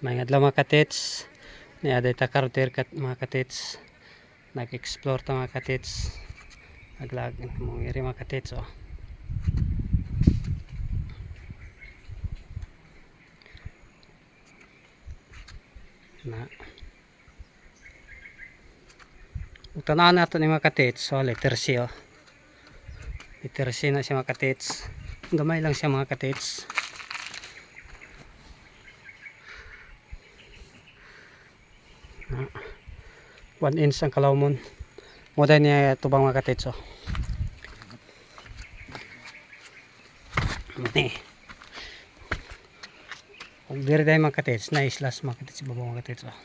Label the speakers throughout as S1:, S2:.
S1: May adlaw mga katits. Niaday ta karoter kat mga katits. Nag-explore ta mga katits. Naglag mong iri mga katits oh. Na. Utanaan nato ni mga katits. So letter C oh. Letter C na siya mga katits. Gamay lang siya mga katits. 1 inch ang kalawmon. Moday niya tubang mga katits oh. Kung diri dahil mga katits, na islas mga katits, babaw mga katits oh.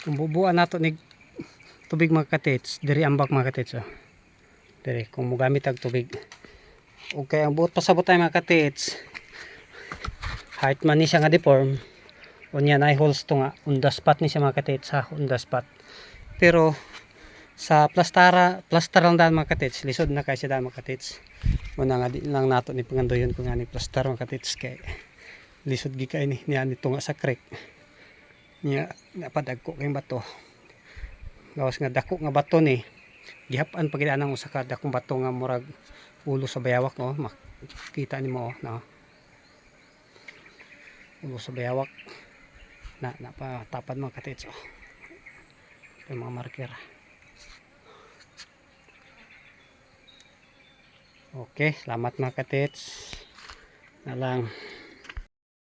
S1: Kung bubuan nato ni tubig mga katits, diri ambak mga katits oh. Diri kung mugamit ang tubig. Okay, ang buot pasabot tayo mga katits. Height man ni siya nga deform. Unya na holes to nga on the spot ni siya mga katits ha, on the spot. Pero sa plaster lang daan mga katits, lisod na kay siya daan mga katits. Muna nga di lang nato ni pangandoyon kung nga ni plaster mga katits kay lisod gi kay ni niya ni tunga sa creek. Niya napadagko kay bato. Gawas nga dako nga bato ni gihapan pagid anang usa ka dakong bato nga murag ulo sa bayawak oh, makita nimo oh, no. Ulo sa bayawak. Napatapad mga katits oh. Yung mga marker. Okay, salamat mga katits. Na lang.